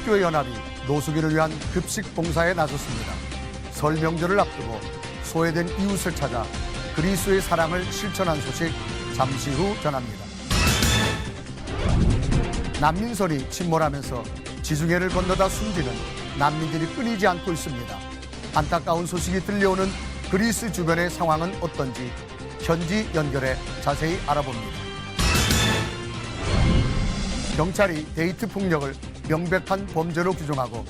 한국교회 연합이 노숙인을 위한 급식 봉사에 나섰습니다. 설 명절을 앞두고 소외된 이웃을 찾아 그리스도의 사랑을 실천한 소식 잠시 후 전합니다. 난민선이 침몰하면서 지중해를 건너다 숨지는 난민들이 끊이지 않고 있습니다. 안타까운 소식이 들려오는 그리스 주변의 상황은 어떤지 현지 연결해 자세히 알아봅니다. 경찰이 데이트 폭력을 명백한 범죄로 규정하고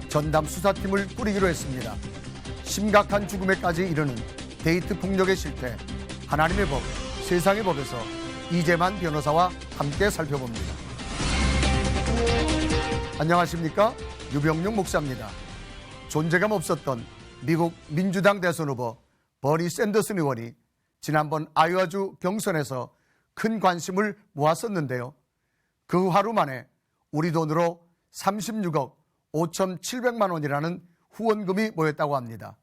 전담 수사팀을 꾸리기로 했습니다. 심각한 죽음에까지 이르는 데이트 폭력의 실태, 하나님의 법, 세상의 법에서 이재만 변호사와 함께 살펴봅니다. 안녕하십니까? 유병용 목사입니다. 존재감 없었던 미국 민주당 대선 후보 버니 샌더슨 의원이 지난번 아이오와주 경선에서 큰 관심을 모았었는데요. 그 하루 만에 우리 돈으로 36억 5,700만 원이라는 후원금이 모였다고 합니다.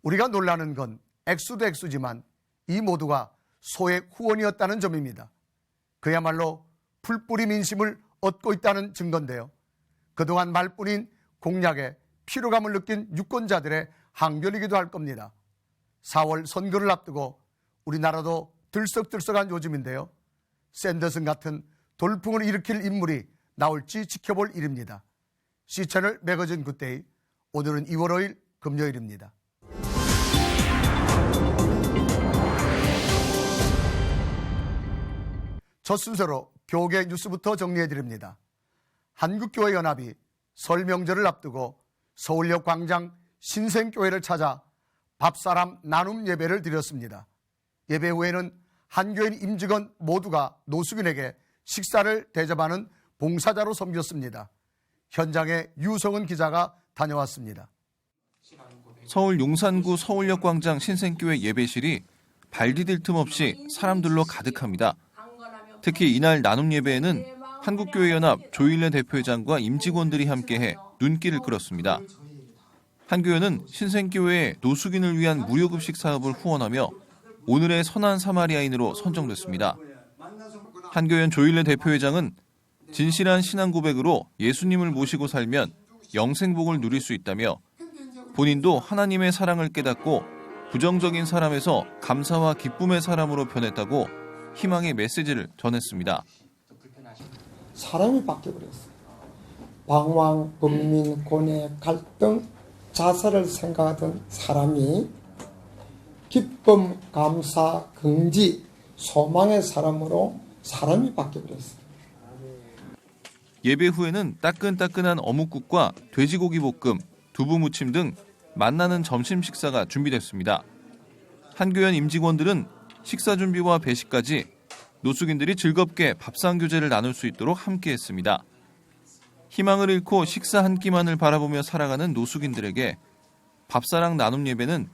우리가 놀라는 건 액수도 액수지만 이 모두가 소액 후원이었다는 점입니다. 그야말로 풀뿌리 민심을 얻고 있다는 증거인데요. 그동안 말뿐인 공약에 피로감을 느낀 유권자들의 항변이기도 할 겁니다. 4월 선거를 앞두고 우리나라도 들썩들썩한 요즘인데요. 샌더슨 같은 돌풍을 일으킬 인물이 나올지 지켜볼 일입니다. C채널 매거진 굿데이, 오늘은 2월 5일 금요일입니다. 첫 순서로 교계 뉴스부터 정리해드립니다. 한국교회 연합이 설 명절을 앞두고 서울역 광장 신생교회를 찾아 밥사람 나눔 예배를 드렸습니다. 예배 후에는 한교인 임직원 모두가 노숙인에게 식사를 대접하는 봉사자로 섬겼습니다. 현장에 유성은 기자가 다녀왔습니다. 서울 용산구 서울역 광장 신생교회 예배실이 발 디딜 틈 없이 사람들로 가득합니다. 특히 이날 나눔 예배에는 한국교회연합 조일래 대표회장과 임직원들이 함께해 눈길을 끌었습니다. 한 교회는 신생교회의 노숙인을 위한 무료급식 사업을 후원하며 오늘의 선한 사마리아인으로 선정됐습니다. 한교연 조일래 대표회장은 진실한 신앙 고백으로 예수님을 모시고 살면 영생복을 누릴 수 있다며 본인도 하나님의 사랑을 깨닫고 부정적인 사람에서 감사와 기쁨의 사람으로 변했다고 희망의 메시지를 전했습니다. 사람이 바뀌어버렸어요. 방황, 분민, 고뇌, 갈등, 자살을 생각하던 사람이 기쁨, 감사, 긍지, 소망의 사람으로 사람이 바뀌어버렸어요. 예배 후에는 따끈따끈한 어묵국과 돼지고기 볶음, 두부 무침 등 만나는 점심 식사가 준비됐습니다. 한교연 임직원들은 식사 준비와 배식까지 노숙인들이 즐겁게 밥상 교제를 나눌 수 있도록 함께했습니다. 희망을 잃고 식사 한 끼만을 바라보며 살아가는 노숙인들에게 밥사랑 나눔 예배는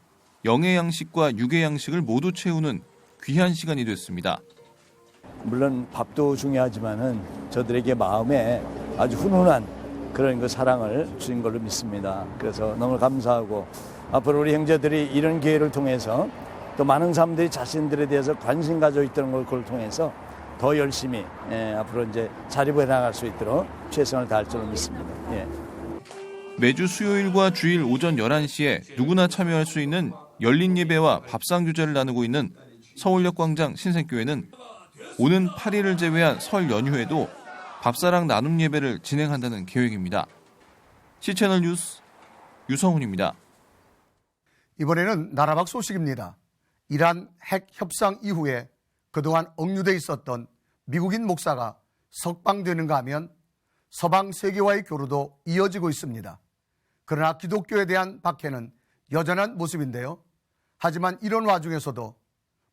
영의 양식과 육의 양식을 모두 채우는 귀한 시간이 됐습니다. 물론 밥도 중요하지만은 저들에게 마음에 아주 훈훈한 그런 그 사랑을 주신 걸로 믿습니다. 그래서 너무 감사하고 앞으로 우리 형제들이 이런 기회를 통해서 또 많은 사람들이 자신들에 대해서 관심 가지고 있다는 걸 통해서 더 열심히 앞으로 이제 자립해 나갈 수 있도록 최선을 다할 줄로 믿습니다. 매주 수요일과 주일 오전 11시에 누구나 참여할 수 있는 열린 예배와 밥상 교제를 나누고 있는 서울역 광장 신생교회는 오는 8일을 제외한 설 연휴에도 밥사랑 나눔 예배를 진행한다는 계획입니다. C채널 뉴스 유성훈입니다. 이번에는 나라 밖 소식입니다. 이란 핵 협상 이후에 그동안 억류돼 있었던 미국인 목사가 석방되는가 하면 서방 세계와의 교류도 이어지고 있습니다. 그러나 기독교에 대한 박해는 여전한 모습인데요. 하지만 이런 와중에서도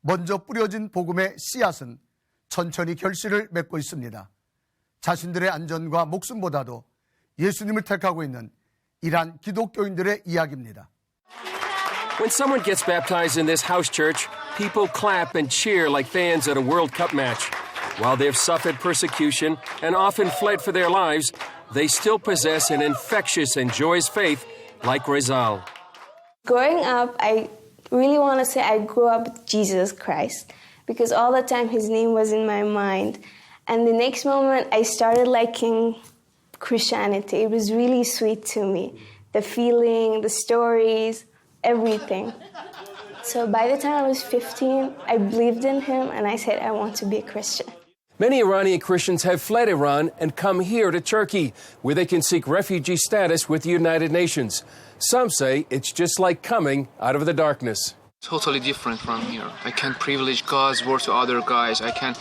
먼저 뿌려진 복음의 씨앗은 천천히 결실을 맺고 있습니다. 자신들의 안전과 목숨보다도 예수님을 택하고 있는 이란 기독교인들의 이야기입니다. When someone gets baptized in this house church, people clap and cheer like fans at a World Cup match. While they've suffered persecution and often fled for their lives, they still possess an infectious and joyous faith like Rizal. Growing up, I really want to say I grew up with Jesus Christ because all the time his name was in my mind. And the next moment, I started liking Christianity. It was really sweet to me. The feeling, the stories, everything. So by the time I was 15, I believed in him and I said I want to be a Christian. Many Iranian Christians have fled Iran and come here to Turkey, where they can seek refugee status with the United Nations. Some say it's just like coming out of the darkness. Totally different from here. I can privilege God's word to other guys. I can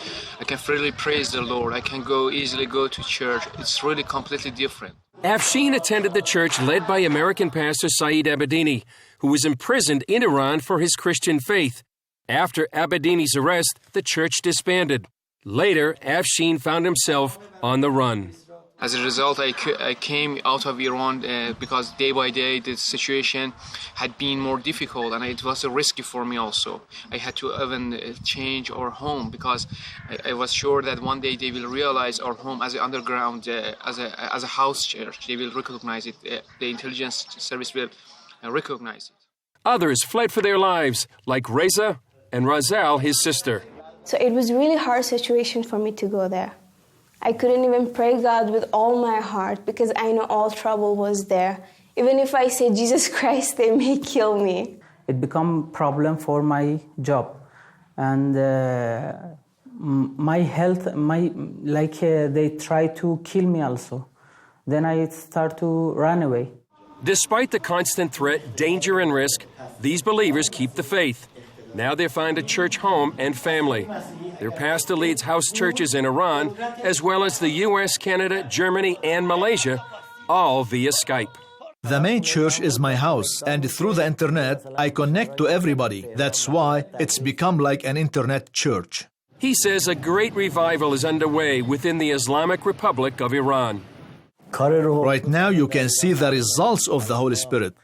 freely praise the Lord. I can easily go to church. It's really completely different. Afshin attended the church led by American pastor Saeed Abedini, who was imprisoned in Iran for his Christian faith. After Abedini's arrest, the church disbanded. Later, Afshin found himself on the run. As a result, I came out of Iran because day by day the situation had been more difficult and it was risky for me also. I had to even change our home because I was sure that one day they will realize our home as an underground, as a house church. They will recognize it. The intelligence service will recognize it. Others fled for their lives, like Reza and Razal, his sister. So it was a really hard situation for me to go there. I couldn't even pray God with all my heart because I know all trouble was there. Even if I say Jesus Christ, they may kill me. It become problem for my job, and my health. They try to kill me also. Then I start to run away. Despite the constant threat, danger, and risk, these believers keep the faith. Now they find a church home and family. Their pastor leads house churches in Iran, as well as the U.S., Canada, Germany, and Malaysia, all via Skype. The main church is my house, and through the internet, I connect to everybody. That's why it's become like an internet church. He says a great revival is underway within the Islamic Republic of Iran. Right now, you can see the results of the Holy Spirit.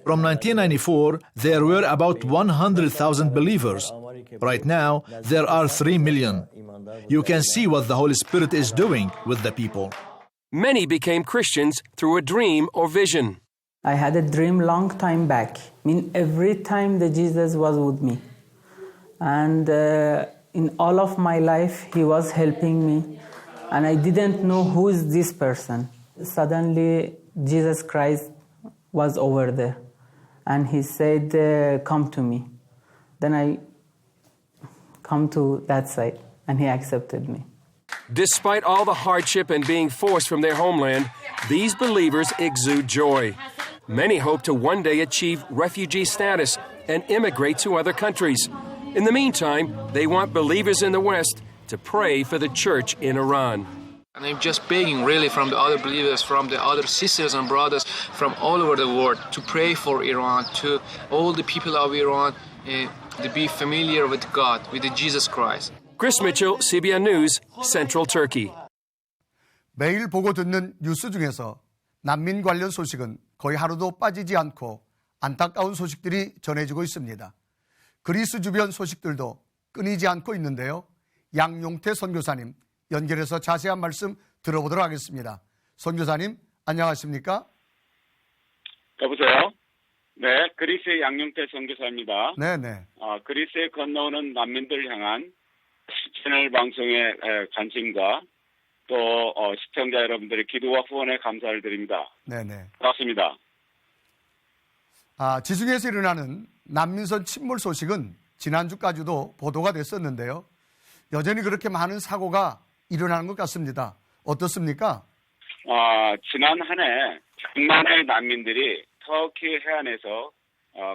From 1994, there were about 100,000 believers. Right now, there are 3 million. You can see what the Holy Spirit is doing with the people. Many became Christians through a dream or vision. I had a dream long time back. Every time that Jesus was with me. And in all of my life, he was helping me. And I didn't know who is this person. Suddenly, Jesus Christ was over there. And he said, come to me. Then I come to that side, and he accepted me. Despite all the hardship and being forced from their homeland, these believers exude joy. Many hope to one day achieve refugee status and immigrate to other countries. In the meantime, they want believers in the West to pray for the church in Iran. And I'm just begging really from the other believers, from the other sisters and brothers from all over the world to pray for Iran, to all the people of Iran to be familiar with God, with the Jesus Christ. Chris Mitchell, CBN News, Central Turkey. 매일 보고 듣는 뉴스 중에서 난민 관련 소식은 거의 하루도 빠지지 않고 안타까운 소식들이 전해지고 있습니다. 그리스 주변 소식들도 끊이지 않고 있는데요. 양용태 선교사님 연결해서 자세한 말씀 들어보도록 하겠습니다. 선교사님 안녕하십니까? 여보세요? 네, 그리스의 양용태 선교사입니다. 네네. 그리스에 건너오는 난민들 향한 채널 방송의 관심과 또 시청자 여러분들의 기도와 후원에 감사를 드립니다. 네네. 반갑습니다. 지중해에서 일어나는 난민선 침몰 소식은 지난주까지도 보도가 됐었는데요. 여전히 그렇게 많은 사고가 일어나는 것 같습니다. 어떻습니까? 지난 한 해 100만의 난민들이 터키 해안에서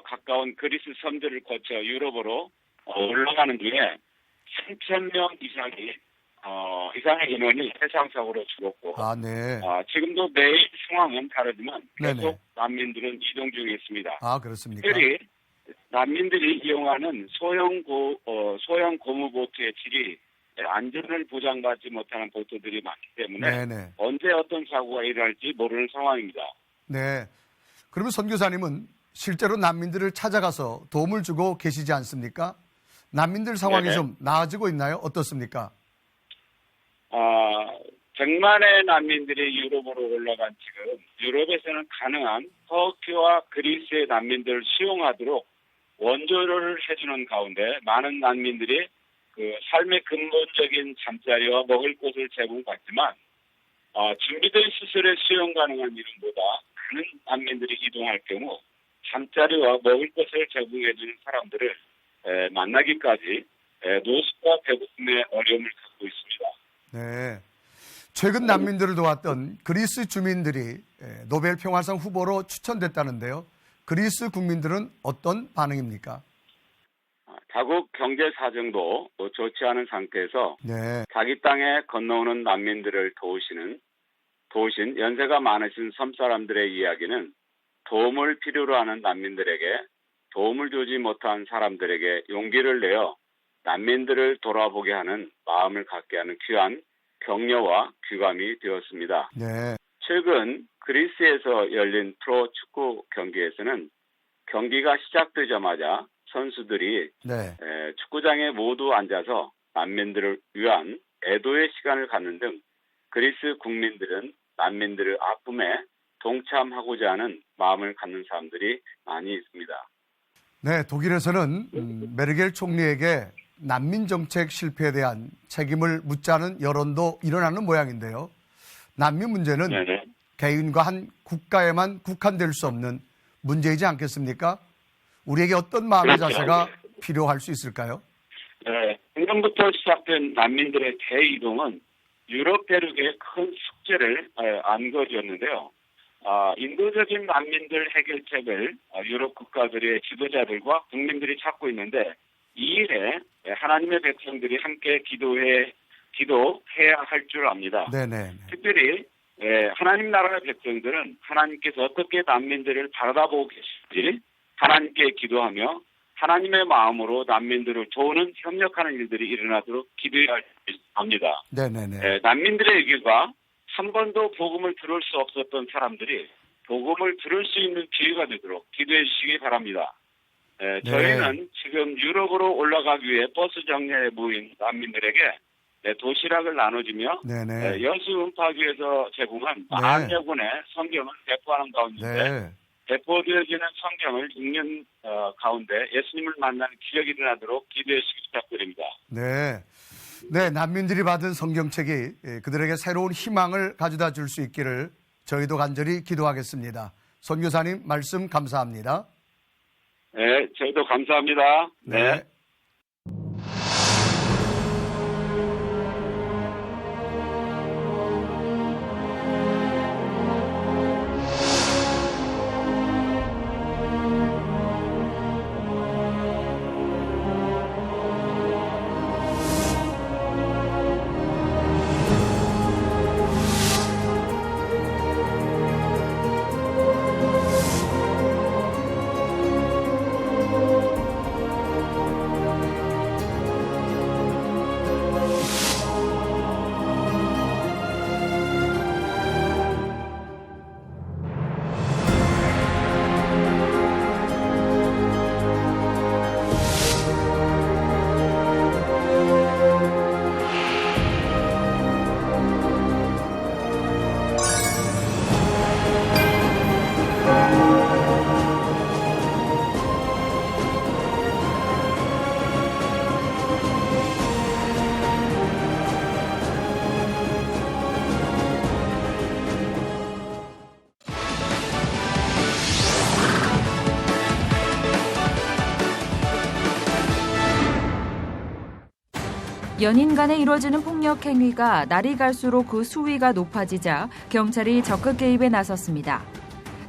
가까운 그리스 섬들을 거쳐 유럽으로 올라가는 중에 3,000명 이상의 인원이 해상사고로 죽었고 네. 지금도 매일 상황은 다르지만 계속 네네. 난민들은 이동 중에 있습니다. 그렇습니까? 특히 난민들이 이용하는 소형 고무보트의 질이 안전을 보장받지 못하는 보트들이 많기 때문에 네네. 언제 어떤 사고가 일어날지 모르는 상황입니다. 네. 그러면 선교사님은 실제로 난민들을 찾아가서 도움을 주고 계시지 않습니까? 난민들 상황이 네네. 좀 나아지고 있나요? 어떻습니까? 100만의 난민들이 유럽으로 올라간 지금 유럽에서는 가능한 터키와 그리스의 난민들을 수용하도록 원조를 해주는 가운데 많은 난민들이 그 삶의 근본적인 잠자리와 먹을 곳을 제공받지만 준비된 시설에 수용 가능한 이름보다 많은 난민들이 이동할 경우 잠자리와 먹을 것을 제공해주는 사람들을 만나기까지 노숙과 배고픔의 어려움을 갖고 있습니다. 네. 최근 난민들을 도왔던 그리스 주민들이 노벨 평화상 후보로 추천됐다는데요. 그리스 국민들은 어떤 반응입니까? 자국 경제 사정도 좋지 않은 상태에서 네. 자기 땅에 건너오는 난민들을 도우신 연세가 많으신 섬사람들의 이야기는 도움을 필요로 하는 난민들에게 도움을 주지 못한 사람들에게 용기를 내어 난민들을 돌아보게 하는 마음을 갖게 하는 귀한 격려와 귀감이 되었습니다. 네. 최근 그리스에서 열린 프로 축구 경기에서는 경기가 시작되자마자 선수들이 네. 축구장에 모두 앉아서 난민들을 위한 애도의 시간을 갖는 등 그리스 국민들은 난민들의 아픔에 동참하고자 하는 마음을 갖는 사람들이 많이 있습니다. 네, 독일에서는 메르켈 총리에게 난민 정책 실패에 대한 책임을 묻자는 여론도 일어나는 모양인데요. 난민 문제는 네네. 개인과 한 국가에만 국한될 수 없는 문제이지 않겠습니까? 우리에게 어떤 마음의 그렇죠. 자세가 필요할 수 있을까요? 네, 작년부터 시작된 난민들의 대이동은 유럽 대륙의 큰 숙제를 안겨주었는데요. 인도적인 난민들 해결책을 유럽 국가들의 지도자들과 국민들이 찾고 있는데 이 일에 하나님의 백성들이 함께 기도해야 할 줄 압니다. 네네. 특별히 하나님 나라의 백성들은 하나님께서 어떻게 난민들을 바라보고 계신지 하나님께 기도하며 하나님의 마음으로 난민들을 도우는 협력하는 일들이 일어나도록 기도해야 합니다. 네네네. 난민들에게가 한 번도 복음을 들을 수 없었던 사람들이 복음을 들을 수 있는 기회가 되도록 기도해 주시기 바랍니다. 저희는 지금 유럽으로 올라가기 위해 버스 정류장에 모인 난민들에게 도시락을 나눠주며 네네. 여수 음파교에서 제공한 만여 권의 성경을 배포하는 가운데 배포되어지는 성경을 읽는 가운데 예수님을 만나는 기적이 일어나도록 기도해 주시기 부탁드립니다. 네. 네, 난민들이 받은 성경책이 그들에게 새로운 희망을 가져다 줄 수 있기를 저희도 간절히 기도하겠습니다. 선교사님 말씀 감사합니다. 네, 저희도 감사합니다. 네. 연인 간에 이루어지는 폭력 행위가 날이 갈수록 그 수위가 높아지자 경찰이 적극 개입에 나섰습니다.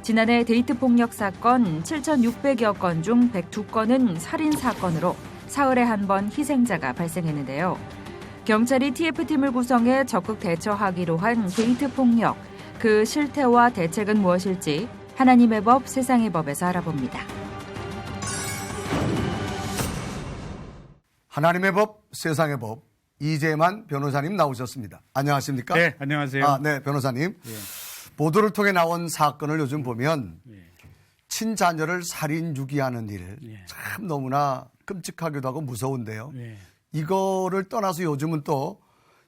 지난해 데이트 폭력 사건 7,600여 건 중 102건은 살인 사건으로 사흘에 한 번 희생자가 발생했는데요. 경찰이 TF팀을 구성해 적극 대처하기로 한 데이트 폭력, 그 실태와 대책은 무엇일지 하나님의 법, 세상의 법에서 알아봅니다. 하나님의 법, 세상의 법, 이재만 변호사님 나오셨습니다. 안녕하십니까? 네, 안녕하세요. 네, 변호사님. 보도를 통해 나온 사건을 요즘 보면 친자녀를 살인 유기하는 일, 참 너무나 끔찍하기도 하고 무서운데요. 이거를 떠나서 요즘은 또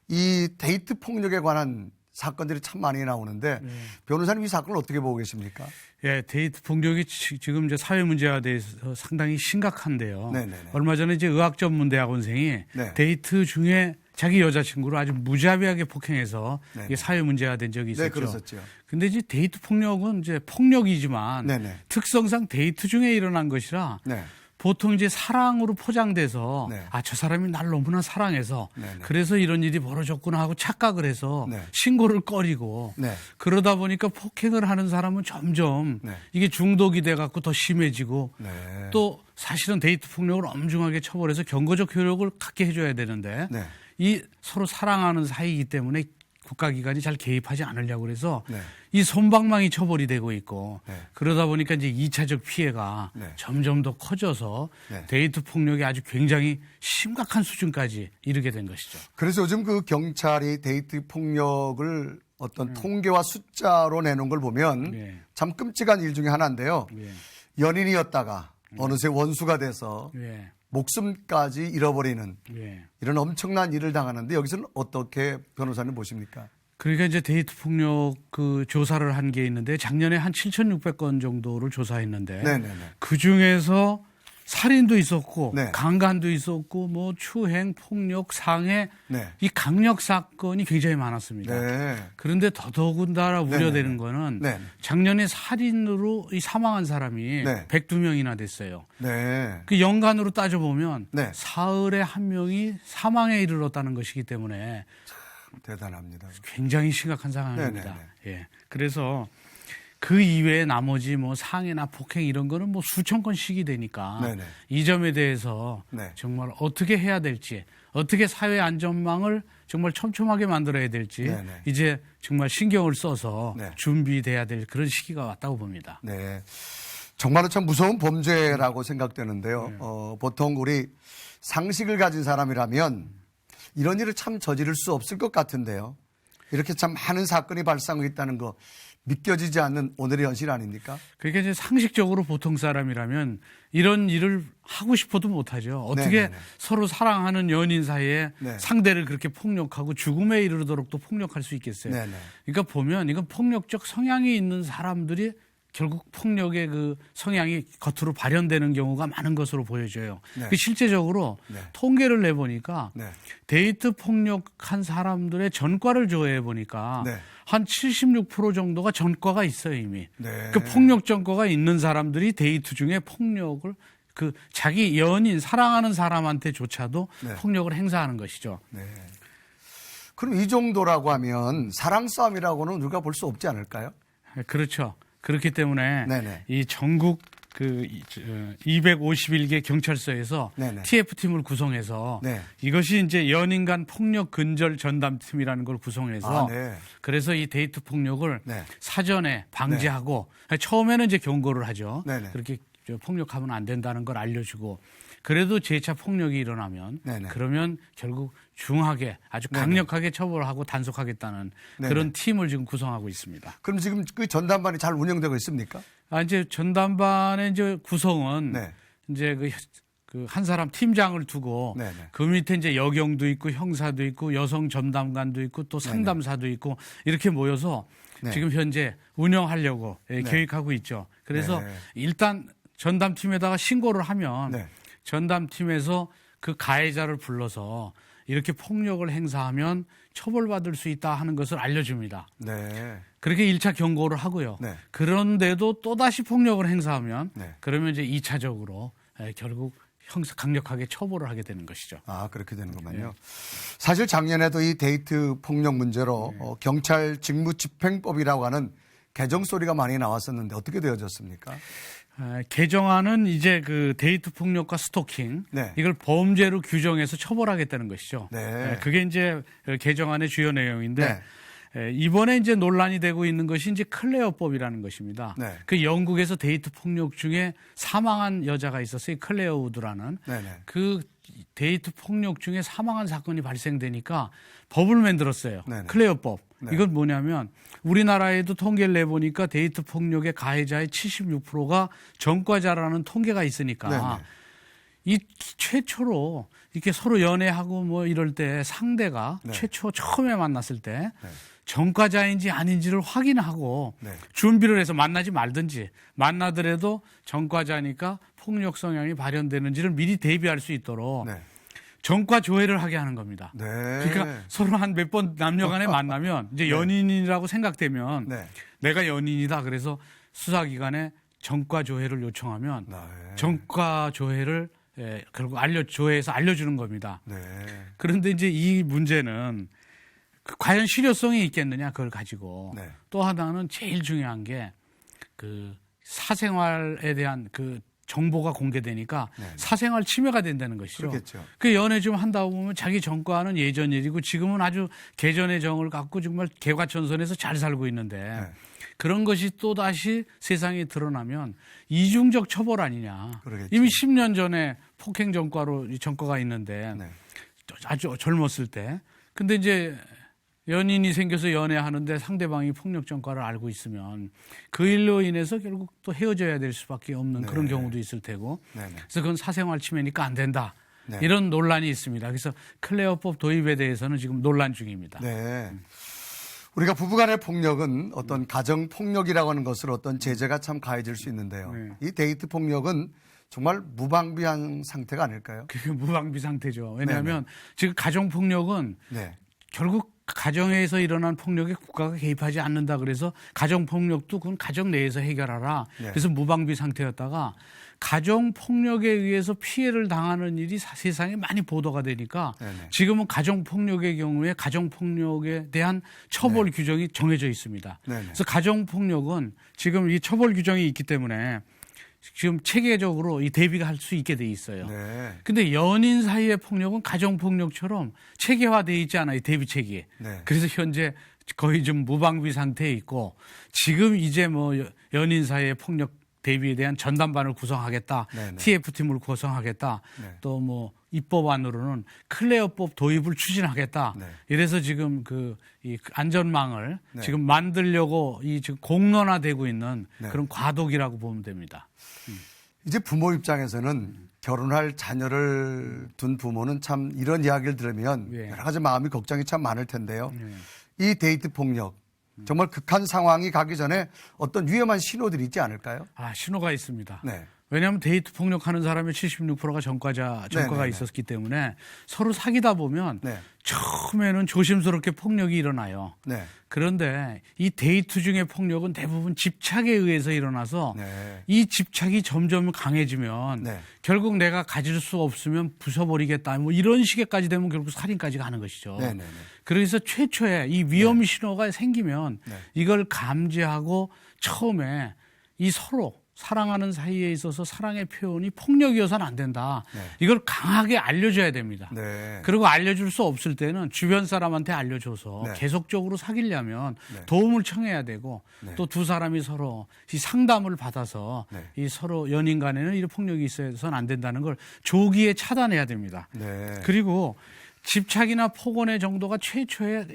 이 데이트 폭력에 관한 사건들이 참 많이 나오는데 변호사님 이 사건을 어떻게 보고 계십니까? 예, 데이트 폭력이 지금 이제 사회 문제가 돼서 상당히 심각한데요. 네네네. 얼마 전에 이제 의학전문대학원생이 데이트 중에 자기 여자친구를 아주 무자비하게 폭행해서 네. 이게 사회 문제가 된 적이 있었죠. 네, 그랬었죠. 근데 이제 데이트 폭력은 이제 폭력이지만 네네. 특성상 데이트 중에 일어난 것이라 네. 보통 이제 사랑으로 포장돼서 네. 아, 저 사람이 날 너무나 사랑해서 네네. 그래서 이런 일이 벌어졌구나 하고 착각을 해서 네. 신고를 꺼리고 네. 그러다 보니까 폭행을 하는 사람은 점점 네. 이게 중독이 돼 갖고 더 심해지고 네. 또 사실은 데이트 폭력을 엄중하게 처벌해서 경고적 효력을 갖게 해줘야 되는데 네. 이 서로 사랑하는 사이이기 때문에 국가기관이 잘 개입하지 않으려고 그래서 네. 이 솜방망이 처벌이 되고 있고 네. 그러다 보니까 이제 2차적 피해가 네. 점점 더 커져서 네. 데이트 폭력이 아주 굉장히 심각한 수준까지 이르게 된 것이죠. 그래서 요즘 그 경찰이 데이트 폭력을 어떤 통계와 숫자로 내놓은 걸 보면 네. 참 끔찍한 일 중에 하나인데요. 예. 연인이었다가 어느새 원수가 돼서 예. 목숨까지 잃어버리는 예. 이런 엄청난 일을 당하는데 여기서는 어떻게 변호사님 보십니까? 그러니까 이제 데이트 폭력 그 조사를 한 게 있는데 작년에 한 7,600건 정도를 조사했는데 네네네. 그 중에서 살인도 있었고 네. 강간도 있었고 뭐 추행, 폭력, 상해 네. 이 강력 사건이 굉장히 많았습니다. 네. 그런데 더더군다나 우려되는 네네네. 거는 네. 작년에 살인으로 이 사망한 사람이 네. 102명이나 됐어요. 네. 그 연간으로 따져보면 네. 사흘에 한 명이 사망에 이르렀다는 것이기 때문에 대단합니다. 굉장히 심각한 상황입니다. 네네네. 예. 그래서 그 이외에 나머지 뭐 상해나 폭행 이런 거는 뭐 수천 건씩이 되니까 네네. 이 점에 대해서 네. 정말 어떻게 해야 될지 어떻게 사회 안전망을 정말 촘촘하게 만들어야 될지 네네. 이제 정말 신경을 써서 네. 준비돼야 될 그런 시기가 왔다고 봅니다. 네. 정말로 참 무서운 범죄라고 생각되는데요. 네. 보통 우리 상식을 가진 사람이라면 이런 일을 참 저지를 수 없을 것 같은데요. 이렇게 참 많은 사건이 발생하고 있다는 거 믿겨지지 않는 오늘의 현실 아닙니까? 그러니까 이제 상식적으로 보통 사람이라면 이런 일을 하고 싶어도 못하죠. 어떻게 네네네. 서로 사랑하는 연인 사이에 네. 상대를 그렇게 폭력하고 죽음에 이르도록 또 폭력할 수 있겠어요. 네네. 그러니까 보면 이건 폭력적 성향이 있는 사람들이 결국 폭력의 그 성향이 겉으로 발현되는 경우가 많은 것으로 보여져요. 네. 그 실제적으로 네. 통계를 내보니까 네. 데이트 폭력한 사람들의 전과를 조회해 보니까 네. 한 76% 정도가 전과가 있어요 이미. 네. 그 폭력 전과가 있는 사람들이 데이트 중에 폭력을 그 자기 연인 사랑하는 사람한테조차도 네. 폭력을 행사하는 것이죠. 네. 그럼 이 정도라고 하면 사랑 싸움이라고는 우리가 볼 수 없지 않을까요? 그렇죠. 그렇기 때문에 네네. 이 전국 그 251개 경찰서에서 네네. TF팀을 구성해서 네. 이것이 이제 연인 간 폭력 근절 전담팀이라는 걸 구성해서 아, 네. 그래서 이 데이트 폭력을 네. 사전에 방지하고 처음에는 이제 경고를 하죠. 네네. 그렇게 폭력하면 안 된다는 걸 알려주고 그래도 재차 폭력이 일어나면 네네. 그러면 결국 중하게 아주 네네. 강력하게 처벌하고 단속하겠다는 네네. 그런 팀을 지금 구성하고 있습니다. 그럼 지금 그 전담반이 잘 운영되고 있습니까? 이제 전담반의 이제 구성은 네. 이제 그 한 사람 팀장을 두고 네네. 그 밑에 이제 여경도 있고 형사도 있고 여성 전담관도 있고 또 상담사도 있고 이렇게 모여서 네. 지금 현재 운영하려고 네. 계획하고 있죠. 그래서 네. 일단 전담팀에다가 신고를 하면 네. 전담팀에서 그 가해자를 불러서 이렇게 폭력을 행사하면 처벌받을 수 있다 하는 것을 알려줍니다. 네. 그렇게 1차 경고를 하고요. 네. 그런데도 또다시 폭력을 행사하면 네. 그러면 이제 2차적으로 결국 강력하게 처벌을 하게 되는 것이죠. 아, 그렇게 되는구만요. 네. 사실 작년에도 이 데이트 폭력 문제로 경찰 직무집행법이라고 하는 개정 소리가 많이 나왔었는데 어떻게 되어졌습니까? 개정안은 이제 그 데이트 폭력과 스토킹 네. 이걸 범죄로 규정해서 처벌하겠다는 것이죠. 네. 그게 이제 개정안의 주요 내용인데 네. 이번에 이제 논란이 되고 있는 것이 이제 클레어법이라는 것입니다. 네. 그 영국에서 데이트 폭력 중에 사망한 여자가 있었어요. 클레어 우드라는. 네네. 그 데이트 폭력 중에 사망한 사건이 발생되니까 법을 만들었어요. 네네. 클레어법. 네. 이건 뭐냐면 우리나라에도 통계를 내보니까 데이트 폭력의 가해자의 76%가 전과자라는 통계가 있으니까 네네. 이 최초로 이렇게 서로 연애하고 뭐 이럴 때 상대가 네. 최초 처음에 만났을 때 네. 전과자인지 아닌지를 확인하고 네. 준비를 해서 만나지 말든지 만나더라도 전과자니까 폭력 성향이 발현되는지를 미리 대비할 수 있도록 네. 정과 조회를 하게 하는 겁니다. 네. 그러니까 서로 한 몇 번 남녀간에 만나면 이제 연인이라고 생각되면 네. 내가 연인이다. 그래서 수사기관에 정과 조회를 요청하면 네. 정과 조회를 결국 조회해서 알려주는 겁니다. 네. 그런데 이제 이 문제는 과연 실효성이 있겠느냐 그걸 가지고 네. 또 하나는 제일 중요한 게 그 사생활에 대한 그 정보가 공개되니까 네. 사생활 침해가 된다는 것이죠. 그렇겠죠. 그 연애 좀 한다고 보면 자기 정과는 예전 일이고 지금은 아주 개전의 정을 갖고 정말 개과천선해서 잘 살고 있는데 네. 그런 것이 또다시 세상에 드러나면 이중적 처벌 아니냐. 그러겠죠. 이미 10년 전에 폭행 전과로 이 전과가 있는데 네. 아주 젊었을 때. 근데 이제 연인이 생겨서 연애하는데 상대방이 폭력 전과를 알고 있으면 그 일로 인해서 결국 또 헤어져야 될 수밖에 없는 네. 그런 경우도 있을 테고. 네. 네. 그래서 그건 사생활 침해니까 안 된다. 네. 이런 논란이 있습니다. 그래서 클레어법 도입에 대해서는 지금 논란 중입니다. 네. 우리가 부부간의 폭력은 어떤 가정 폭력이라고 하는 것으로 어떤 제재가 참 가해질 수 있는데요. 네. 이 데이트 폭력은 정말 무방비한 상태가 아닐까요? 그게 무방비 상태죠. 왜냐하면 지금 가정 폭력은 네. 결국 가정에서 일어난 폭력에 국가가 개입하지 않는다 그래서 가정 폭력도 그건 가정 내에서 해결하라. 네. 그래서 무방비 상태였다가 가정 폭력에 의해서 피해를 당하는 일이 세상에 많이 보도가 되니까 네네. 지금은 가정 폭력의 경우에 가정 폭력에 대한 처벌 규정이 정해져 있습니다. 네네. 그래서 가정 폭력은 지금 이 처벌 규정이 있기 때문에 지금 체계적으로 이 대비가 할 수 있게 돼 있어요. 네. 근데 연인 사이의 폭력은 가정 폭력처럼 체계화돼 있지 않아요. 대비 체계. 네. 그래서 현재 거의 좀 무방비 상태에 있고 지금 이제 뭐 연인 사이의 폭력 대비에 대한 전담반을 구성하겠다. 네네. TF팀을 구성하겠다. 네. 또 뭐 입법안으로는 클레어법 도입을 추진하겠다. 네. 이래서 지금 이 안전망을 네. 지금 만들려고 이 지금 공론화되고 있는 네. 그런 과도기라고 보면 됩니다. 이제 부모 입장에서는 결혼할 자녀를 둔 부모는 참 이런 이야기를 들으면 예. 여러 가지 마음이 걱정이 참 많을 텐데요. 예. 이 데이트 폭력 정말 극한 상황이 가기 전에 어떤 위험한 신호들이 있지 않을까요? 아, 신호가 있습니다. 네. 왜냐하면 데이트 폭력하는 사람의 76%가 전과가 네네네. 있었기 때문에 서로 사귀다 보면 네. 처음에는 조심스럽게 폭력이 일어나요. 네. 그런데 이 데이트 중의 폭력은 대부분 집착에 의해서 일어나서 네. 이 집착이 점점 강해지면 네. 결국 내가 가질 수 없으면 부숴버리겠다. 뭐 이런 식에까지 되면 결국 살인까지 가는 것이죠. 네네네. 그래서 최초에 이 위험 신호가 생기면 네. 이걸 감지하고 처음에 이 서로 사랑하는 사이에 있어서 사랑의 표현이 폭력이어서는 안 된다. 네. 이걸 강하게 알려줘야 됩니다. 네. 그리고 알려줄 수 없을 때는 주변 사람한테 알려줘서 네. 계속적으로 사귀려면 네. 도움을 청해야 되고 네. 또 두 사람이 서로 이 상담을 받아서 네. 이 서로 연인 간에는 이런 폭력이 있어서는 안 된다는 걸 조기에 차단해야 됩니다. 네. 그리고 집착이나 폭언의 정도가 최초에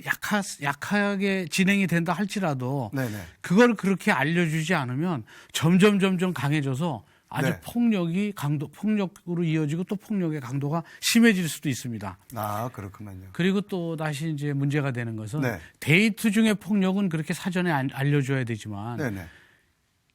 약하게 진행이 된다 할지라도 네네. 그걸 그렇게 알려주지 않으면 점점 강해져서 아주 네. 폭력으로 이어지고 또 폭력의 강도가 심해질 수도 있습니다. 아, 그렇군요. 그리고 또 다시 이제 문제가 되는 것은 네. 데이트 중에 폭력은 그렇게 사전에 알려줘야 되지만 네네.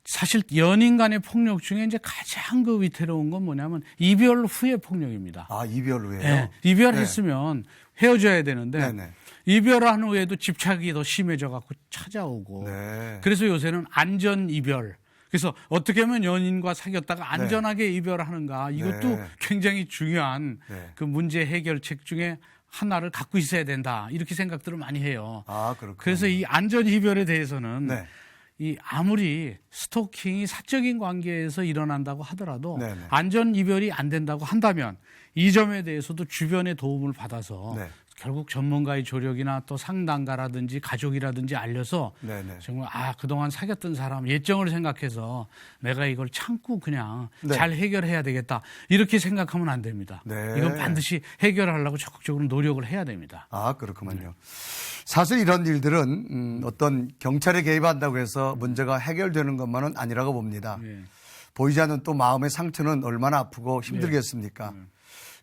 사실 연인 간의 폭력 중에 이제 가장 그 위태로운 건 뭐냐면 이별 후의 폭력입니다. 아, 이별 후에요? 네, 이별했으면 헤어져야 되는데 네네. 이별한 후에도 집착이 더 심해져 갖고 찾아오고 네. 그래서 요새는 안전 이별. 그래서 어떻게 하면 연인과 사귀었다가 안전하게 이별하는가 이것도 네. 굉장히 중요한 네. 그 문제 해결책 중에 하나를 갖고 있어야 된다 이렇게 생각들을 많이 해요. 아, 그렇군요. 그래서 이 안전 이별에 대해서는 네. 이 아무리 스토킹이 사적인 관계에서 일어난다고 하더라도 네네. 안전 이별이 안 된다고 한다면 이 점에 대해서도 주변의 도움을 받아서 네. 결국 전문가의 조력이나 또 상담가라든지 가족이라든지 알려서 네네. 정말 그동안 사귀었던 사람 예정을 생각해서 내가 이걸 참고 그냥 네. 잘 해결해야 되겠다 이렇게 생각하면 안 됩니다. 네. 이건 반드시 해결하려고 적극적으로 노력을 해야 됩니다. 아, 그렇군요. 사실 이런 일들은 어떤 경찰에 개입한다고 해서 문제가 해결되는 것만은 아니라고 봅니다. 네. 보이지 않는 또 마음의 상처는 얼마나 아프고 힘들겠습니까?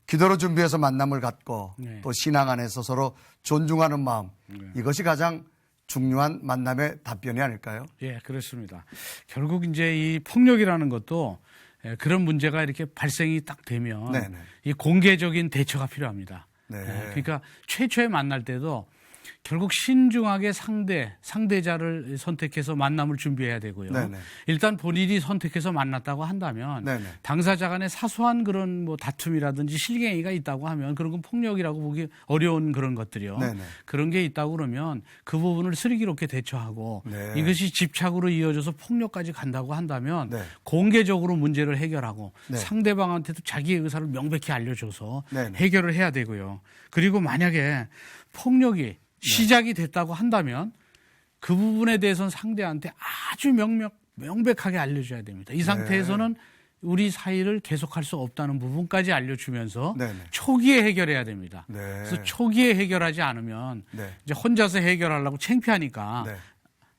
기도로 준비해서 만남을 갖고 네. 또 신앙 안에서 서로 존중하는 마음 이것이 가장 중요한 만남의 답변이 아닐까요? 예, 그렇습니다. 결국 이제 이 폭력이라는 것도 그런 문제가 이렇게 발생이 딱 되면 네네. 이 공개적인 대처가 필요합니다. 네. 그러니까 최초에 만날 때도 결국 신중하게 상대자를 선택해서 만남을 준비해야 되고요. 네네. 일단 본인이 선택해서 만났다고 한다면 네네. 당사자 간에 사소한 그런 뭐 다툼이라든지 실갱이가 있다고 하면 그런 건 폭력이라고 보기 어려운 그런 것들이요. 네네. 그런 게 있다고 그러면 그 부분을 슬기롭게 대처하고 네. 이것이 집착으로 이어져서 폭력까지 간다고 한다면 네. 공개적으로 문제를 해결하고 네. 상대방한테도 자기의 의사를 명백히 알려줘서 네네. 해결을 해야 되고요. 그리고 만약에 폭력이 시작이 됐다고 한다면 그 부분에 대해서는 상대한테 아주 명백하게 알려줘야 됩니다. 이 상태에서는 우리 사이를 계속할 수 없다는 부분까지 알려주면서 네네. 초기에 해결해야 됩니다. 네. 그래서 초기에 해결하지 않으면 네. 이제 혼자서 해결하려고 창피하니까 네.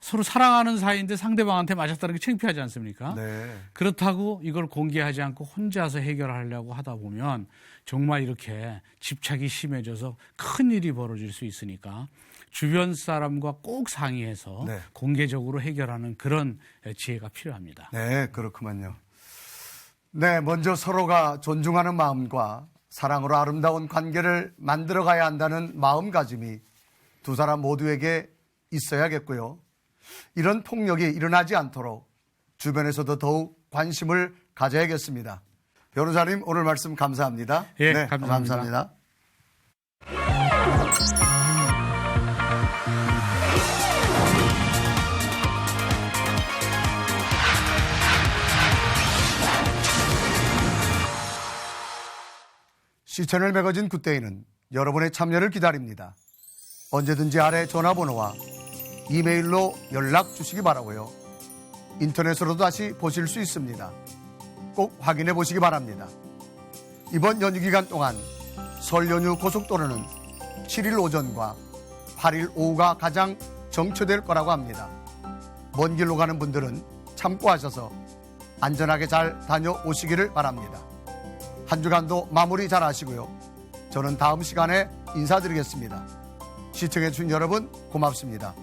서로 사랑하는 사이인데 상대방한테 맞았다는 게 창피하지 않습니까? 네. 그렇다고 이걸 공개하지 않고 혼자서 해결하려고 하다 보면 정말 이렇게 집착이 심해져서 큰 일이 벌어질 수 있으니까 주변 사람과 꼭 상의해서 네. 공개적으로 해결하는 그런 지혜가 필요합니다. 네, 그렇구만요. 네, 먼저 서로가 존중하는 마음과 사랑으로 아름다운 관계를 만들어가야 한다는 마음가짐이 두 사람 모두에게 있어야겠고요. 이런 폭력이 일어나지 않도록 주변에서도 더욱 관심을 가져야겠습니다. 변호사님, 오늘 말씀 감사합니다. 예, 네, 감사합니다. 감사합니다. 시천을 매거진 굿데이는 여러분의 참여를 기다립니다. 언제든지 아래 전화번호와 이메일로 연락 주시기 바라고요. 인터넷으로도 다시 보실 수 있습니다. 꼭 확인해 보시기 바랍니다. 이번 연휴 기간 동안 설 연휴 고속도로는 7일 오전과 8일 오후가 가장 정체될 거라고 합니다. 먼 길로 가는 분들은 참고하셔서 안전하게 잘 다녀오시기를 바랍니다. 한 주간도 마무리 잘 하시고요. 저는 다음 시간에 인사드리겠습니다. 시청해주신 여러분 고맙습니다.